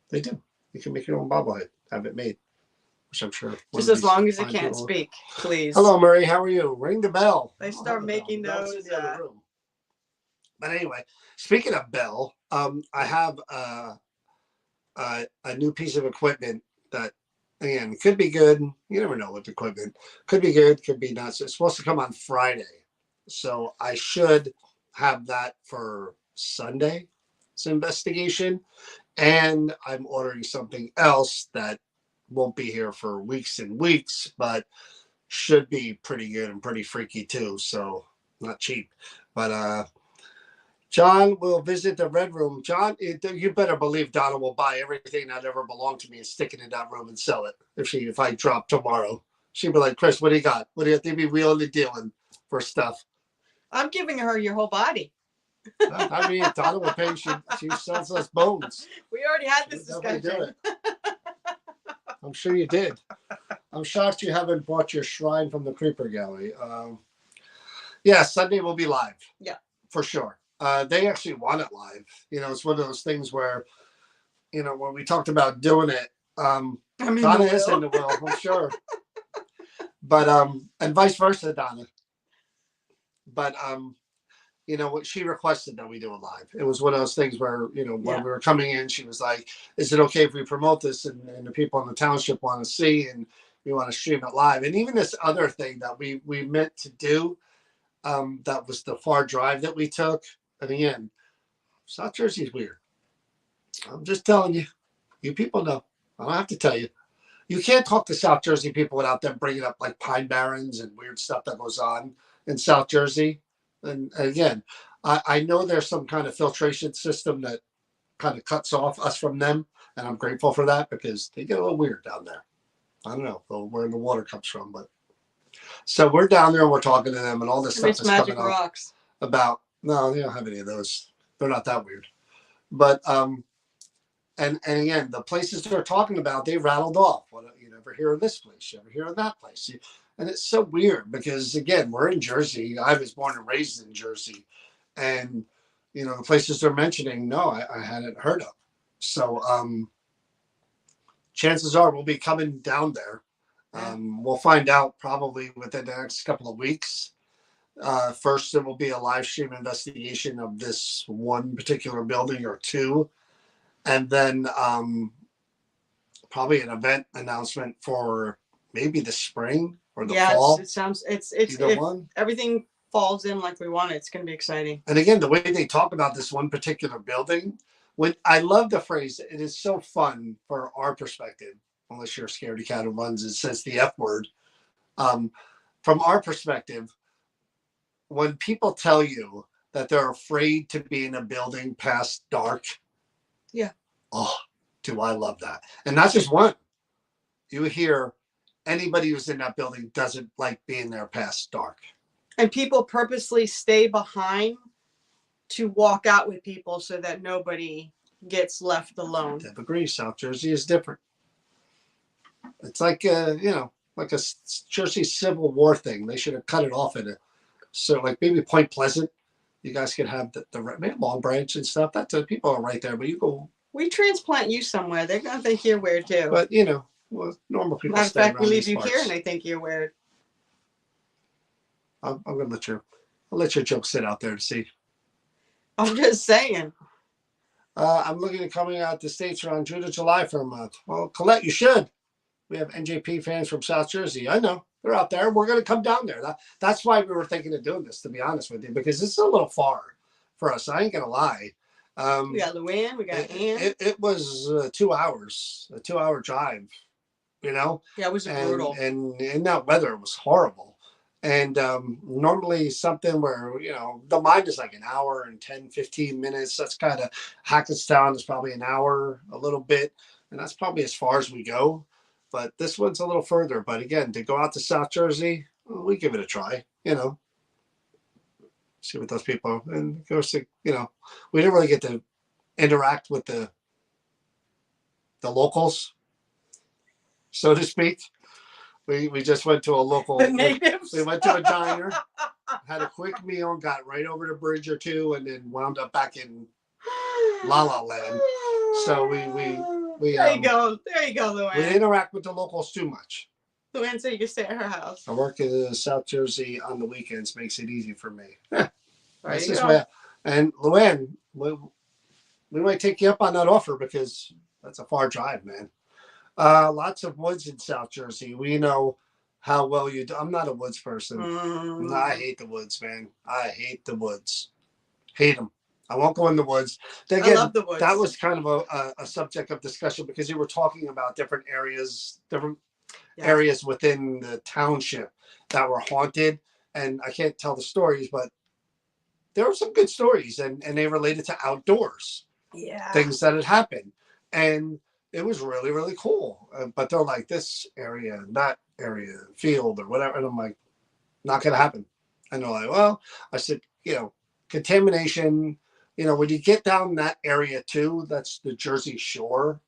They do. You can make your own bobblehead. Have it made. Which I'm sure. Just as long as it can't speak, please. Hello, Murray. How are you? Ring the bell. They start making those. In the other room. But anyway, speaking of bell, I have a new piece of equipment that, again, could be good. You never know with equipment. Could be good, could be not. So it's supposed to come on Friday. So I should have that for Sunday. It's an investigation. And I'm ordering something else that won't be here for weeks and weeks, but should be pretty good and pretty freaky too. So not cheap. But John will visit the Red Room. John, you better believe Donna will buy everything that ever belonged to me and stick it in that room and sell it. If I drop tomorrow, she'd be like, "Chris, what do you got? What do you be wheeling and dealing for stuff?" I'm giving her your whole body. I mean, Donna will pay. She sells us bones. We already had this discussion. I'm sure you did. I'm shocked you haven't bought your shrine from the Creeper Gallery. Yeah, Sunday will be live. Yeah, for sure. They actually want it live. It's one of those things where, when we talked about doing it, Donna is in the will, I'm sure. But and vice versa, Donna. But she requested that we do it live. It was one of those things where, when we were coming in, she was like, "Is it okay if we promote this and the people in the township want to see, and we want to stream it live?" And even this other thing that we meant to do, that was the far drive that we took. And again, South Jersey's weird. I'm just telling you. You people know. I don't have to tell you. You can't talk to South Jersey people without them bringing up like Pine Barrens and weird stuff that goes on in South Jersey. And again, I know there's some kind of filtration system that kind of cuts off us from them. And I'm grateful for that, because they get a little weird down there. I don't know where the water comes from, but So we're down there and we're talking to them, and all this Maybe stuff it's is Magic coming up Rocks. about. No, they don't have any of those. They're not that weird. But and again, the places they're talking about, they rattled off. What you never hear of this place, you ever hear of that place, and it's so weird because again, we're in Jersey. I was born and raised in Jersey, and the places they're mentioning, no, I hadn't heard of. So chances are we'll be coming down there. We'll find out probably within the next couple of weeks. First, there will be a live stream investigation of this one particular building or two, and then probably an event announcement for maybe the spring or the fall. It sounds it's either one. Everything falls in like we want it. It's going to be exciting. And again, the way they talk about this one particular building, when I love the phrase, it is so fun for our perspective. Unless you're a scaredy cat who runs and says the F word. From our perspective, when people tell you that they're afraid to be in a building past dark, yeah. Oh, do I love that. And not just one. You hear anybody who's in that building doesn't like being there past dark. And people purposely stay behind to walk out with people so that nobody gets left alone. I agree. South Jersey is different. It's like, like a Jersey Civil War thing. They should have cut it off in it. So like maybe Point Pleasant, you guys could have maybe Long Branch and stuff. That's people are right there, but you go. We transplant you somewhere. They're going to think you're weird too. But, well, normal people Matter of fact, we leave you parts. here and they think you're weird. I'm going to let your joke sit out there to see. I'm just saying. I'm looking at coming out the States around June or July for a month. Well, Colette, you should. We have NJP fans from South Jersey. I know. They're out there. We're going to come down there. That's why we were thinking of doing this, to be honest with you, because it's a little far for us. I ain't going to lie. We got Luann. We got Ann. It was 2 hours, a 2-hour drive, Yeah, it was brutal. And in that weather, it was horrible. And normally something where, the mind is like an hour and 10, 15 minutes. That's kind of Hackettstown is probably an hour, a little bit. And that's probably as far as we go. But this one's a little further. But again, to go out to South Jersey, we give it a try, see what those people, and of course, we didn't really get to interact with the locals, so to speak. We just went to a local, the natives. We went to a diner, had a quick meal, got right over the bridge or two, and then wound up back in La La Land. So we there you go, Luann. We interact with the locals too much. Luann said you can stay at her house. I work in South Jersey on the weekends, makes it easy for me. That's just way. And Luann, we might take you up on that offer because that's a far drive, man. Lots of woods in South Jersey. We know how well you do. I'm not a woods person. No, I hate the woods, man. I hate the woods. Hate them. I won't go in the woods. Again, I love the woods. That was kind of a subject of discussion because you were talking about different areas within the township that were haunted. And I can't tell the stories, but there were some good stories and they related to outdoors. Yeah. Things that had happened. And it was really, really cool. But they're like, this area, that area, field or whatever. And I'm like, not going to happen. And they're like, well, I said, contamination, when you get down that area too, that's the Jersey Shore.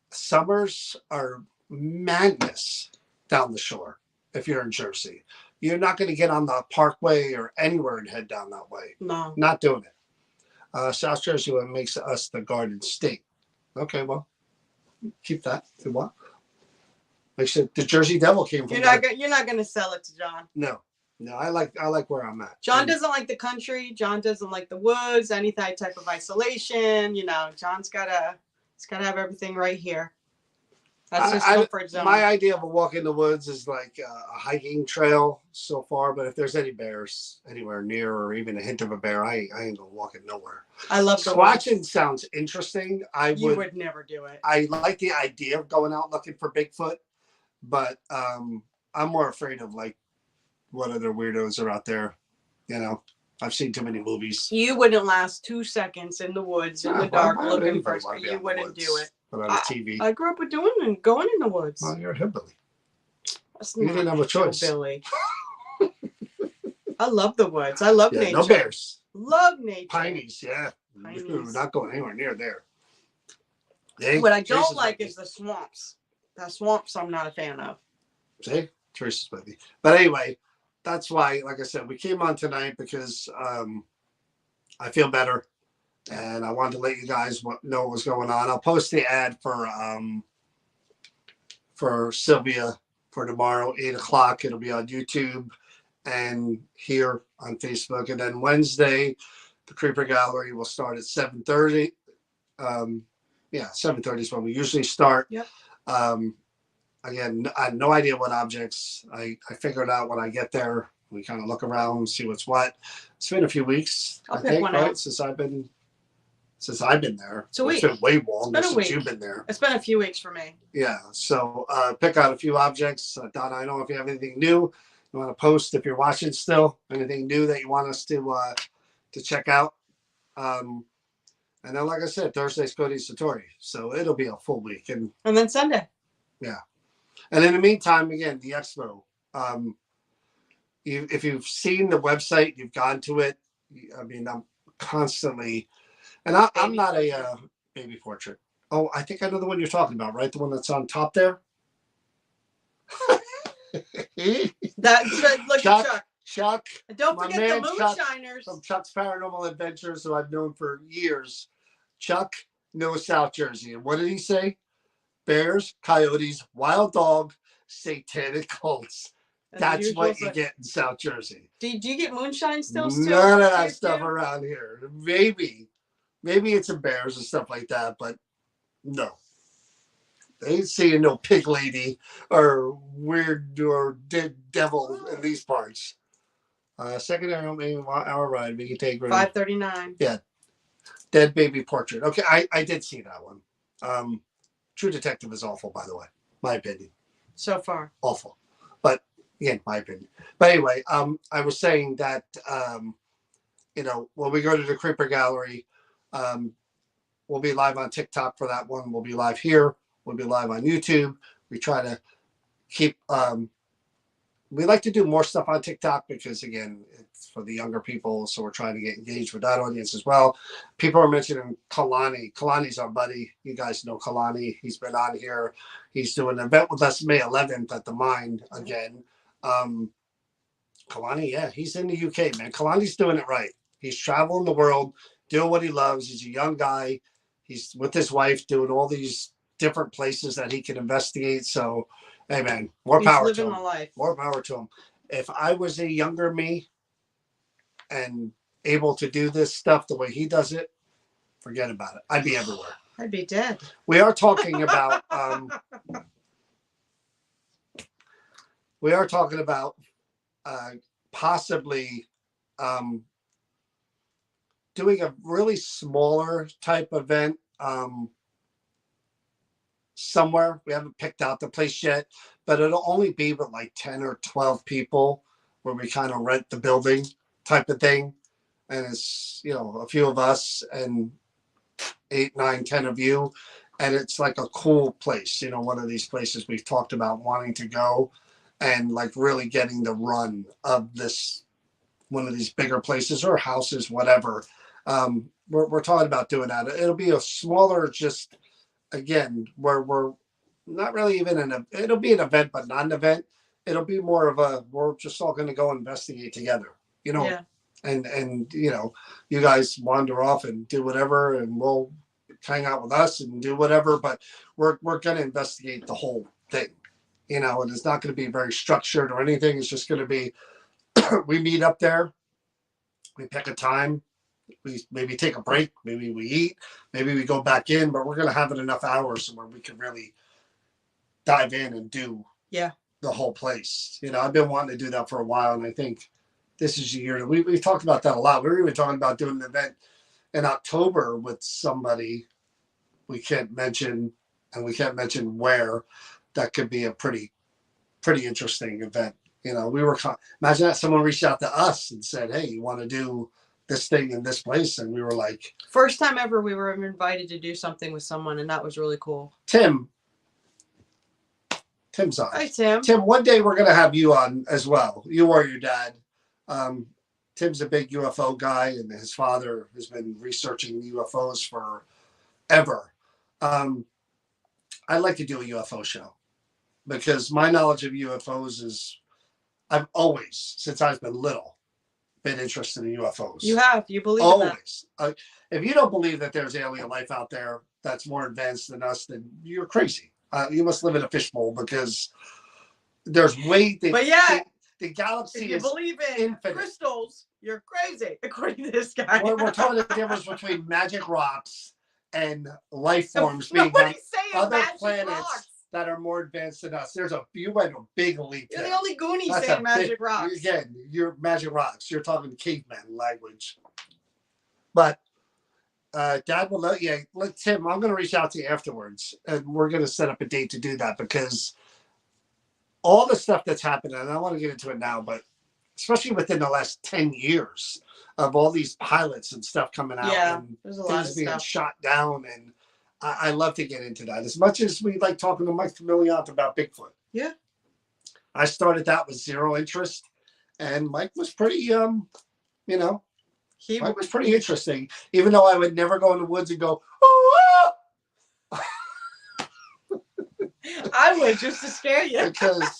Summers are madness down the shore. If you're in Jersey, you're not going to get on the Parkway or anywhere and head down that way. No, not doing it. South Jersey, what makes us the Garden State. Okay, well, keep that. Do what? Like I said, the Jersey Devil came from. You're not going to sell it to John. No, I like where I'm at. John doesn't like the country. John doesn't like the woods. Any type of isolation. John's gotta have everything right here. That's his comfort zone. My idea of a walk in the woods is like a hiking trail so far, but if there's any bears anywhere near or even a hint of a bear, I ain't gonna walk it nowhere. I love the Squatching sounds interesting. You would never do it. I like the idea of going out looking for Bigfoot, but I'm more afraid of like what other weirdos are out there. I've seen too many movies. You wouldn't last 2 seconds in the woods in the dark looking for it. You wouldn't do it. But on the TV. I grew up with going in the woods. Well, you're a hillbilly. You didn't have a choice. Billy. I love the woods. I love nature. No bears. Love nature. Pineys, yeah. Pineys. Not going anywhere near there. What I don't like is the swamps. The swamps I'm not a fan of. See? Teresa's with me. But anyway, that's why, like I said, we came on tonight because I feel better. And I wanted to let you guys know what was going on. I'll post the ad for Sylvia for tomorrow, 8 o'clock. It'll be on YouTube and here on Facebook. And then Wednesday, the Creeper Gallery will start at 7:30. 7:30 is when we usually start. Yep. Again, I had no idea what objects. I figured out when I get there. We kind of look around and see what's what. It's been a few weeks, I think, right, out. since I've been there. It's a week. It's been way longer since you've been there. It's been a few weeks for me. Yeah. So pick out a few objects. Donna, I know if you have anything new you want to post, if you're watching still, anything new that you want us to check out. And then, like I said, Thursday's Cody Satori. So it'll be a full week. And then Sunday. Yeah. And in the meantime, again, the expo. If you've seen the website, you've gone to it. I mean, I'm constantly, and I'm not a baby portrait. Oh, I think I know the one you're talking about, right? The one that's on top there. Look at Chuck. Chuck. And don't forget the moonshiners. From Chuck's Paranormal Adventures, who I've known for years. Chuck knows South Jersey. And what did he say? Bears, coyotes, wild dog, satanic cults. That's what you get in South Jersey. Do you get moonshine still? None of that stuff around here. Maybe it's some bears and stuff like that, but no. They ain't seeing no pig lady or weird or dead devil in these parts. Secondary hour ride. We can take 5:39. Yeah. Dead baby portrait. Okay, I did see that one. True Detective is awful, by the way. My opinion. So far. Awful. But again, my opinion. But anyway, I was saying that when we go to the Creeper Gallery, we'll be live on TikTok for that one. We'll be live here. We'll be live on YouTube. We try to keep we like to do more stuff on TikTok because, again, it's for the younger people. So we're trying to get engaged with that audience as well. People are mentioning Kalani. Kalani's our buddy. You guys know Kalani. He's been on here. He's doing an event with us May 11th at the Mind again. Kalani, yeah, he's in the UK, man. Kalani's doing it right. He's traveling the world, doing what he loves. He's a young guy. He's with his wife doing all these different places that he can investigate. So, hey, man, more power to him. More power to him. If I was a younger me and able to do this stuff the way he does it, forget about it. I'd be everywhere. I'd be dead. We are talking about possibly doing a really smaller type event somewhere. We haven't picked out the place yet, but it'll only be with like 10 or 12 people where we kind of rent the building type of thing. And it's, a few of us and 8, 9, 10 of you. And it's like a cool place, one of these places we've talked about wanting to go and like really getting the run of this, one of these bigger places or houses, whatever. We're talking about doing that. It'll be a smaller, just again, where we're not really even it'll be an event, but not an event. It'll be more of we're just all going to go investigate together, Yeah. And you guys wander off and do whatever, and we'll hang out with us and do whatever, but we're going to investigate the whole thing, and it's not going to be very structured or anything. It's just going to be, we meet up there, we pick a time, we maybe take a break, maybe we eat, maybe we go back in, but we're going to have it enough hours where we can really dive in and do the whole place. I've been wanting to do that for a while, and I think this is the year. We've talked about that a lot. We were even talking about doing an event in October with somebody we can't mention, and we can't mention where. That could be a pretty interesting event. We were imagine that someone reached out to us and said, "Hey, you want to do this thing in this place?" And we were like, first time ever we were invited to do something with someone, and that was really cool. Tim, Tim's on. Hi, Tim. Tim, one day we're gonna have you on as well. You or your dad. Um, Tim's a big UFO guy, and his father has been researching UFOs forever. Um, I'd like to do a UFO show because my knowledge of UFOs is I've always, since I've been little, been interested in UFOs. You have. You believe always. If you don't believe that there's alien life out there that's more advanced than us, then you're crazy. You must live in a fishbowl because there's way. But yeah, the galaxy if you is believe in infinite. Crystals, you're crazy, according to this guy. We're talking the difference between magic rocks and life forms So being on other planets rocks that are more advanced than us. You went a big leap. You're the only Goonie saying magic rocks. Again, you're magic rocks. You're talking caveman language. But Dad will let you. Tim, I'm going to reach out to you afterwards, and we're going to set up a date to do that because all the stuff that's happened, and I don't want to get into it now, but especially within the last 10 years of all these pilots and stuff coming out and things being shot down. And I love to get into that as much as we like talking to Mike Familiant about Bigfoot. Yeah. I started that with zero interest, and Mike was pretty, Mike was pretty interesting, even though I would never go in the woods and go, oh, I would, just to scare you. Because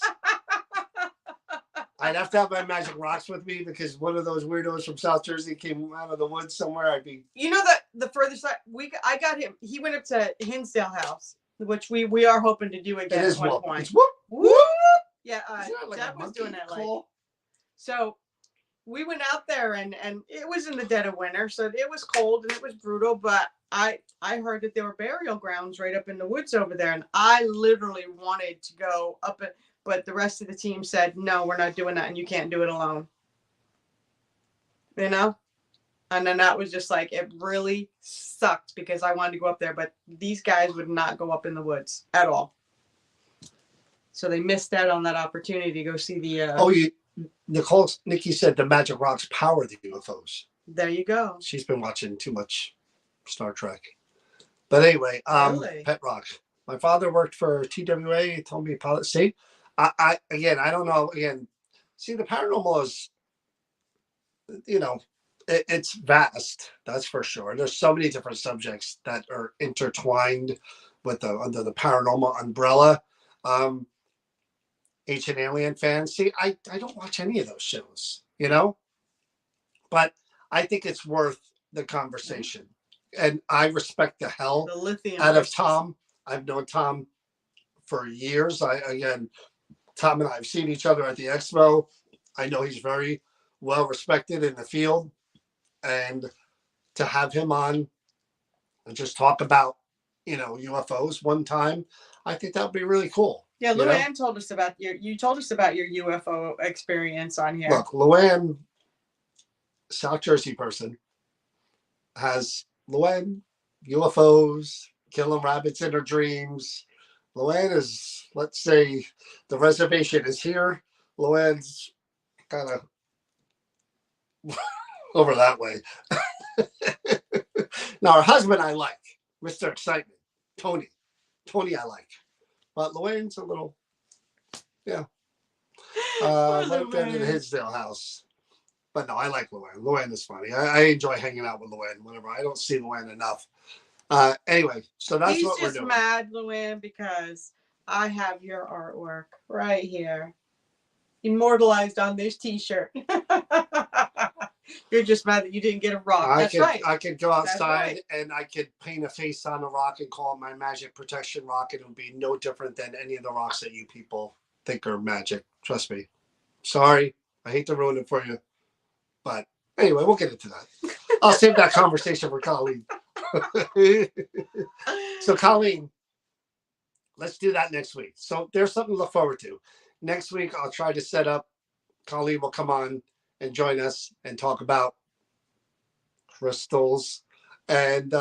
I'd have to have my magic rocks with me because one of those weirdos from South Jersey came out of the woods somewhere. I'd be. You know that the furthest I got him. He went up to Hinsdale House, which we are hoping to do again at one point. It's whoop, whoop. Yeah, like Dad was doing that call? like. So we went out there and it was in the dead of winter, so it was cold and it was brutal. But I heard that there were burial grounds right up in the woods over there, and I literally wanted to go up it. But the rest of the team said, no, we're not doing that, and you can't do it alone. You know? And then that was just like, it really sucked because I wanted to go up there, but these guys would not go up in the woods at all. So they missed out on that opportunity to go see the... Nikki said the magic rocks power the UFOs. There you go. She's been watching too much Star Trek. But anyway, Really? Pet Rock. My father worked for TWA. He told me pilot. See, I don't know. Again, see, the paranormal is, it's vast. That's for sure. There's so many different subjects that are intertwined with under the paranormal umbrella. Ancient Alien fans. See, I don't watch any of those shows, but I think it's worth the conversation. And I respect the hell out of Tom. I've known Tom for years. Tom and I have seen each other at the expo. I know he's very well respected in the field. And to have him on and just talk about, UFOs one time, I think that would be really cool. Yeah, Luann told us about your UFO experience on here. Look, Luann, South Jersey person, has Luann, UFOs, killing rabbits in her dreams. Luann is, let's say, the reservation is here. Luann's kind of over that way. Now, her husband I like, Mr. Excitement, Tony. Tony I like. But Luann's a little, yeah. Lived in the Hinsdale house. But no, I like Luann. Luann is funny. I enjoy hanging out with Luann whenever. I don't see Luann enough. Anyway, so that's what we're doing. He's just mad, Luann, because I have your artwork right here, immortalized on this T-shirt. You're just mad that you didn't get a rock. That's right. I could go outside and I could paint a face on a rock and call it my magic protection rock. It would be no different than any of the rocks that you people think are magic. Trust me. Sorry, I hate to ruin it for you, but anyway, we'll get into that. I'll save that conversation for Colleen. So Colleen, let's do that next week. So there's something to look forward to. Next week, I'll try to set up. Colleen will come on and join us and talk about crystals, and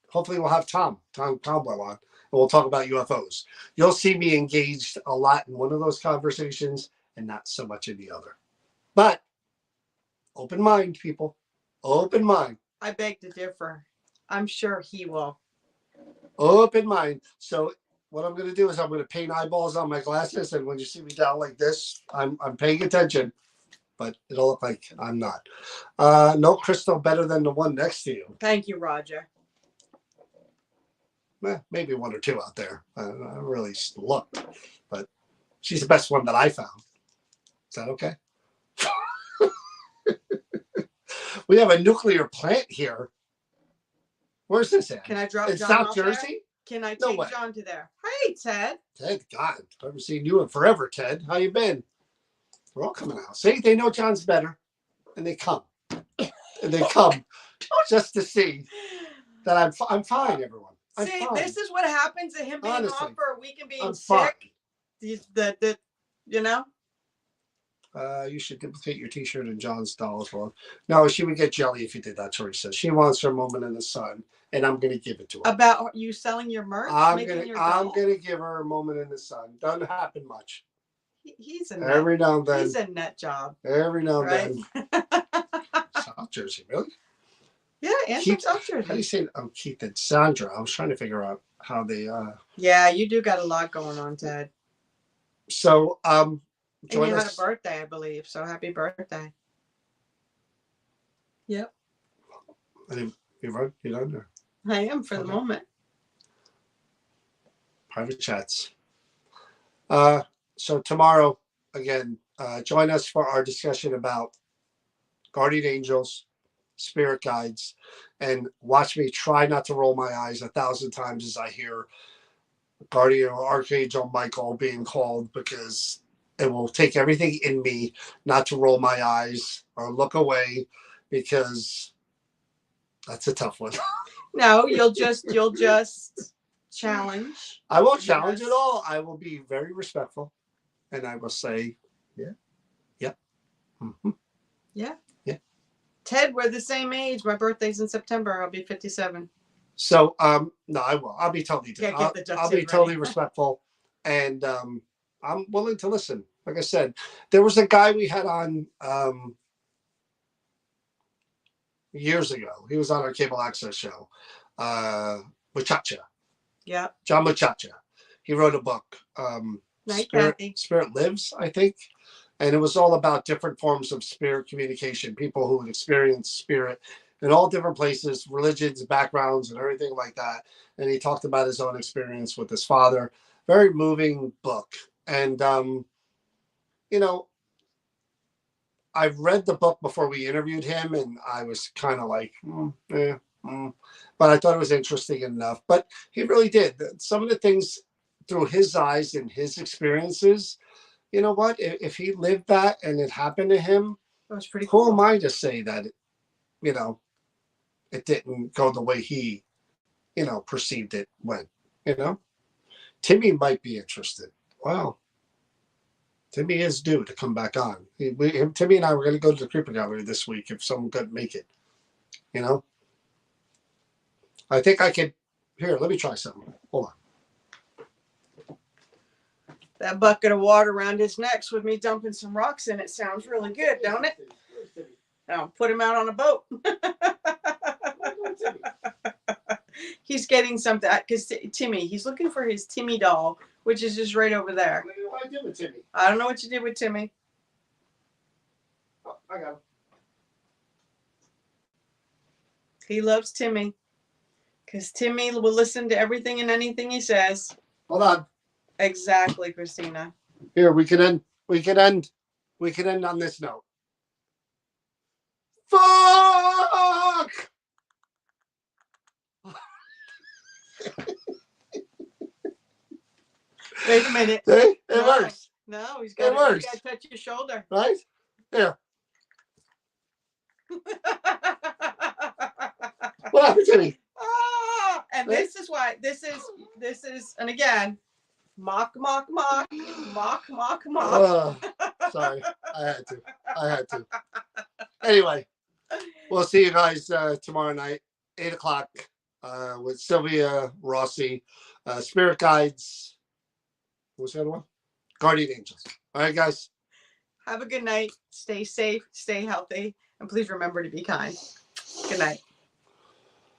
hopefully we'll have Tom Conwell on, and we'll talk about UFOs. You'll see me engaged a lot in one of those conversations and not so much in the other. But open mind, people. Open mind. I beg to differ. I'm sure he will. Open mind. So what I'm going to do is I'm going to paint eyeballs on my glasses, and when you see me down like this, I'm paying attention, but it'll look like I'm not. No crystal better than the one next to you. Thank you, Roger. Maybe one or two out there. I really looked, but she's the best one that I found. Is that okay? We have a nuclear plant here. Where's this at? Can I drop in John South off Jersey? There? Can I No take way. John to there? Hey, Ted. Ted, God, I haven't seen you in forever, Ted. How you been? We're all coming out. See, they know John's better, and they come, and they come just to see that I'm fine, everyone. I'm See, fine. this is what happens to him being Honestly, off for a week and being I'm sick. fine. The you know. You should duplicate your T-shirt in John's dollar for. No, she would get jelly if you did that. Tori says she wants her moment in the sun, and I'm going to give it to her. About you selling your merch, I'm gonna give her a moment in the sun. Doesn't happen much. He's a every now and then. He's a nut job. Every now and right? then. South Jersey, really? Yeah, and from South Jersey. How do you say Keith and Sandra? I was trying to figure out how they. Yeah, you do got a lot going on, Ted. So and you had a birthday, I believe. So happy birthday. Yep. You done there? I am for the moment. Private chats. So tomorrow, again, join us for our discussion about guardian angels, spirit guides, and watch me try not to roll my eyes 1,000 times as I hear guardian or archangel Michael being called, because it will take everything in me not to roll my eyes or look away, because that's a tough one. No, you'll just challenge. I won't challenge at all. I will be very respectful, and I will say, yeah, mm-hmm. Yeah. Ted, we're the same age. My birthday's in September. I'll be 57. So, no, I will. I'll be totally. I'll be totally respectful, and I'm willing to listen. Like I said, there was a guy we had on years ago. He was on our cable access show, Muchacha. Yeah. John Muchacha. He wrote a book, Spirit Lives, I think. And it was all about different forms of spirit communication, people who would experience spirit in all different places, religions, backgrounds, and everything like that. And he talked about his own experience with his father. Very moving book. And, I've read the book before we interviewed him, and I was kind of like, but I thought it was interesting enough. But he really did. Some of the things through his eyes and his experiences, you know what? If he lived that and it happened to him, that was pretty cool. Who am I to say that, it didn't go the way he, perceived it went, Timmy might be interested. Wow. Timmy is due to come back on. Timmy and I were going to go to the Creeper Gallery this week if someone couldn't make it. I think I could. Here, let me try something. Hold on. That bucket of water around his neck's with me dumping some rocks in it sounds really good, don't it? I'll put him out on a boat. He's getting something because Timmy, he's looking for his Timmy doll, which is just right over there. What did I do with Timmy? I don't know what you did with Timmy. Oh, I got him. He loves Timmy because Timmy will listen to everything and anything he says. Hold on. Exactly, Christina. Here, we can end on this note. Fuck! Wait a minute. See? It works. No, he's got to touch your shoulder. Right? Here. What happened to me? And right? This is, and again, mock. Sorry, I had to. Anyway, we'll see you guys tomorrow night, 8:00, with Sylvia Rossi, Spirit Guides. What's the other one? Guardian Angels. All right, guys. Have a good night. Stay safe. Stay healthy. And please remember to be kind. Good night.